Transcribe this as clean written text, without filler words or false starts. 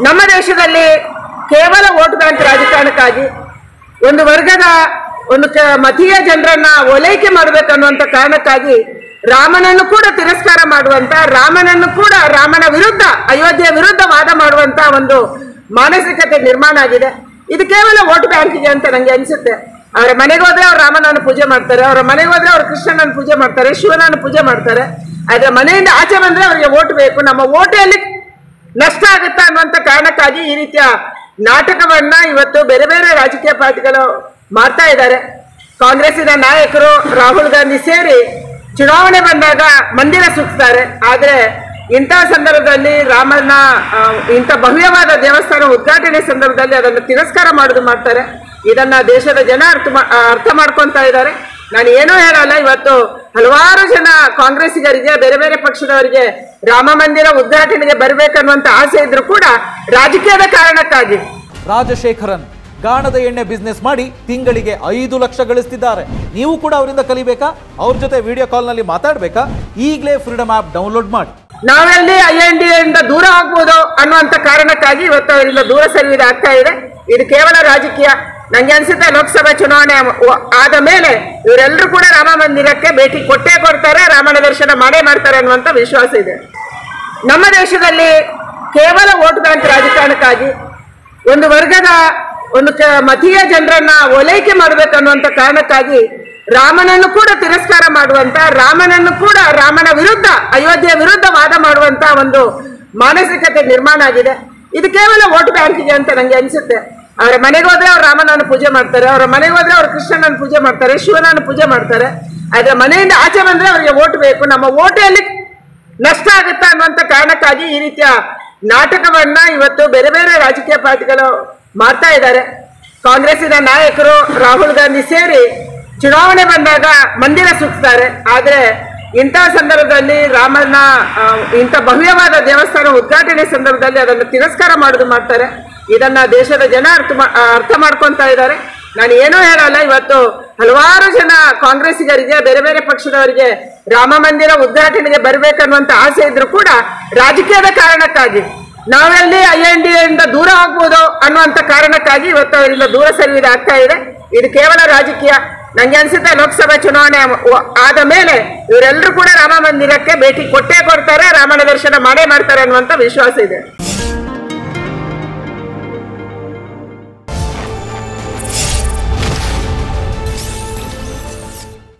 ನಮ್ಮ ದೇಶದಲ್ಲಿ ಕೇವಲ ವೋಟ್ ಬ್ಯಾಂಕ್ ರಾಜಕಾರಣಕ್ಕಾಗಿ ಒಂದು ವರ್ಗದ ಒಂದು ಮತೀಯ ಜನರನ್ನ ಓಲೈಕೆ ಮಾಡಬೇಕನ್ನುವಂತ ಕಾರಣಕ್ಕಾಗಿ ರಾಮನನ್ನು ಕೂಡ ತಿರಸ್ಕಾರ ಮಾಡುವಂತ, ರಾಮನನ್ನು ಕೂಡ ರಾಮನ ವಿರುದ್ಧ, ಅಯೋಧ್ಯೆಯ ವಿರುದ್ಧ ವಾದ ಮಾಡುವಂತ ಒಂದು ಮಾನಸಿಕತೆ ನಿರ್ಮಾಣ ಆಗಿದೆ. ಇದು ಕೇವಲ ವೋಟ್ ಬ್ಯಾಂಕಿಗೆ ಅಂತ ನಂಗೆ ಅನ್ಸುತ್ತೆ. ಅವರ ಮನೆಗೆ ಹೋದ್ರೆ ಅವ್ರು ರಾಮನನ್ನು ಪೂಜೆ ಮಾಡ್ತಾರೆ, ಅವರ ಮನೆಗೆ ಹೋದ್ರೆ ಅವ್ರು ಕೃಷ್ಣನನ್ನು ಪೂಜೆ ಮಾಡ್ತಾರೆ, ಶಿವನನ್ನು ಪೂಜೆ ಮಾಡ್ತಾರೆ. ಆದ್ರೆ ಮನೆಯಿಂದ ಆಚೆ ಬಂದ್ರೆ ಅವರಿಗೆ ವೋಟ್ ಬೇಕು, ನಮ್ಮ ವೋಟಲ್ಲಿ ನಷ್ಟ ಆಗುತ್ತಾ ಅನ್ನುವಂತ ಕಾರಣಕ್ಕಾಗಿ ಈ ರೀತಿಯ ನಾಟಕವನ್ನ ಇವತ್ತು ಬೇರೆ ಬೇರೆ ರಾಜಕೀಯ ಪಾರ್ಟಿಗಳು ಮಾಡ್ತಾ ಇದ್ದಾರೆ. ಕಾಂಗ್ರೆಸ್ಸಿನ ನಾಯಕರು ರಾಹುಲ್ ಗಾಂಧಿ ಸೇರಿ ಚುನಾವಣೆ ಬಂದಾಗ ಮಂದಿರ ಸುತ್ತಾರೆ. ಆದ್ರೆ ಇಂತಹ ಸಂದರ್ಭದಲ್ಲಿ ರಾಮನ ಇಂಥ ಭವ್ಯವಾದ ದೇವಸ್ಥಾನ ಉದ್ಘಾಟನೆ ಸಂದರ್ಭದಲ್ಲಿ ಅದನ್ನು ತಿರಸ್ಕಾರ ಮಾಡೋದು ಮಾಡ್ತಾರೆ. ಇದನ್ನ ದೇಶದ ಜನ ಅರ್ಥ ಮಾಡ್ಕೊಂತ ಇದ್ದಾರೆ. ನಾನು ಏನೂ ಹೇಳಲ್ಲ. ಇವತ್ತು ಹಲವಾರು ಜನ ಕಾಂಗ್ರೆಸ್ಸಿಗರಿಗೆ, ಬೇರೆ ಬೇರೆ ಪಕ್ಷದವರಿಗೆ ರಾಮ ಮಂದಿರ ಉದ್ಘಾಟನೆಗೆ ಬರಬೇಕನ್ನುವಂತ ಆಸೆ ಇದ್ರು ಕೂಡ ರಾಜಕೀಯದ ಕಾರಣಕ್ಕಾಗಿ ರಾಜಶೇಖರನ್ ಗಾಣದ ಎಣ್ಣೆ ಬಿಸ್ನೆಸ್ ಮಾಡಿ ತಿಂಗಳಿಗೆ 5 ಲಕ್ಷ ಗಳಿಸ್ತಿದ್ದಾರೆ. ನೀವು ಕೂಡ ಅವರಿಂದ ಕಲಿಬೇಕಾ? ಅವ್ರ ಜೊತೆ ವಿಡಿಯೋ ಕಾಲ್ ನಲ್ಲಿ ಮಾತಾಡ್ಬೇಕಾ? ಈಗಲೇ ಫ್ರೀಡಮ್ ಆಪ್ ಡೌನ್ಲೋಡ್ ಮಾಡಿ. ನಾವೆಲ್ಲಿ INDA ಇಂದ ದೂರ ಆಗ್ಬೋದು ಅನ್ನುವಂತ ಕಾರಣಕ್ಕಾಗಿ ಇವತ್ತು ಅವರಿಂದ ದೂರ ಸರಿಯುವುದಾಗ್ತಾ ಇದೆ. ಇದು ಕೇವಲ ರಾಜಕೀಯ. ನಂಗೆ ಅನ್ಸುತ್ತೆ ಲೋಕಸಭಾ ಚುನಾವಣೆ ಆದ ಮೇಲೆ ಇವರೆಲ್ಲರೂ ಕೂಡ ರಾಮ ಮಂದಿರಕ್ಕೆ ಭೇಟಿ ಕೊಟ್ಟೇ ಕೊಡ್ತಾರೆ, ರಾಮನ ದರ್ಶನ ಮಾಡೇ ಮಾಡ್ತಾರೆ ಅನ್ನುವಂತ ವಿಶ್ವಾಸ ಇದೆ. ನಮ್ಮ ದೇಶದಲ್ಲಿ ಕೇವಲ ವೋಟ್ ಬ್ಯಾಂಕ್ ರಾಜಕಾರಣಕ್ಕಾಗಿ ಒಂದು ವರ್ಗದ ಒಂದು ಮತೀಯ ಜನರನ್ನ ಓಲೈಕೆ ಮಾಡಬೇಕನ್ನುವಂತ ಕಾರಣಕ್ಕಾಗಿ ರಾಮನನ್ನು ಕೂಡ ತಿರಸ್ಕಾರ ಮಾಡುವಂತ, ರಾಮನನ್ನು ಕೂಡ ರಾಮನ ವಿರುದ್ಧ, ಅಯೋಧ್ಯೆಯ ವಿರುದ್ಧ ವಾದ ಮಾಡುವಂತ ಒಂದು ಮಾನಸಿಕತೆ ನಿರ್ಮಾಣ ಆಗಿದೆ. ಇದು ಕೇವಲ ವೋಟ್ ಬ್ಯಾಂಕಿಗೆ ಅಂತ ನಂಗೆ ಅನ್ಸುತ್ತೆ. ಅವರ ಮನೆಗೆ ಹೋದ್ರೆ ಅವ್ರು ರಾಮನನ್ನು ಪೂಜೆ ಮಾಡ್ತಾರೆ, ಅವರ ಮನೆಗೆ ಹೋದ್ರೆ ಅವ್ರು ಕೃಷ್ಣನನ್ನು ಪೂಜೆ ಮಾಡ್ತಾರೆ, ಶಿವನನ್ನು ಪೂಜೆ ಮಾಡ್ತಾರೆ. ಆದ್ರೆ ಮನೆಯಿಂದ ಆಚೆ ಬಂದ್ರೆ ಅವರಿಗೆ ವೋಟ್ ಬೇಕು, ನಮ್ಮ ವೋಟಲ್ಲಿ ನಷ್ಟ ಆಗುತ್ತಾ ಅನ್ನುವಂತ ಕಾರಣಕ್ಕಾಗಿ ಈ ರೀತಿಯ ನಾಟಕವನ್ನ ಇವತ್ತು ಬೇರೆ ಬೇರೆ ರಾಜಕೀಯ ಪಾರ್ಟಿಗಳು ಮಾಡ್ತಾ ಇದ್ದಾರೆ. ಕಾಂಗ್ರೆಸ್ಸಿನ ನಾಯಕರು ರಾಹುಲ್ ಗಾಂಧಿ ಸೇರಿ ಚುನಾವಣೆ ಬಂದಾಗ ಮಂದಿರ ಸುತ್ತಾರೆ. ಆದ್ರೆ ಇಂತಹ ಸಂದರ್ಭದಲ್ಲಿ ರಾಮನ ಇಂಥ ಭವ್ಯವಾದ ದೇವಸ್ಥಾನ ಉದ್ಘಾಟನೆ ಸಂದರ್ಭದಲ್ಲಿ ಅದನ್ನು ತಿರಸ್ಕಾರ ಮಾಡೋದು ಮಾಡ್ತಾರೆ. ಇದನ್ನ ದೇಶದ ಜನ ಅರ್ಥ ಮಾಡ್ಕೊಂತ ಇದ್ದಾರೆ. ನಾನು ಏನೂ ಹೇಳಲ್ಲ. ಇವತ್ತು ಹಲವಾರು ಜನ ಕಾಂಗ್ರೆಸ್ಸಿಗರಿಗೆ, ಬೇರೆ ಬೇರೆ ಪಕ್ಷದವರಿಗೆ ರಾಮ ಮಂದಿರ ಉದ್ಘಾಟನೆಗೆ ಬರಬೇಕನ್ನುವಂತ ಆಸೆ ಇದ್ರು ಕೂಡ ರಾಜಕೀಯದ ಕಾರಣಕ್ಕಾಗಿ ನಾವೆಲ್ಲಿ INDA ಇಂದ ದೂರ ಆಗ್ಬೋದು ಅನ್ನುವಂತ ಕಾರಣಕ್ಕಾಗಿ ಇವತ್ತು ಅವರಿಂದ ದೂರ ಸರಿಯುವುದಾಗ್ತಾ ಇದೆ. ಇದು ಕೇವಲ ರಾಜಕೀಯ. ನಂಗೆ ಅನ್ಸುತ್ತೆ ಲೋಕಸಭಾ ಚುನಾವಣೆ ಆದ ಮೇಲೆ ಇವರೆಲ್ಲರೂ ಕೂಡ ರಾಮ ಮಂದಿರಕ್ಕೆ ಭೇಟಿ ಕೊಟ್ಟೇ ಕೊಡ್ತಾರೆ, ರಾಮನ ದರ್ಶನ ಮಾಡೇ ಮಾಡ್ತಾರೆ ಅನ್ನುವಂತ ವಿಶ್ವಾಸ ಇದೆ.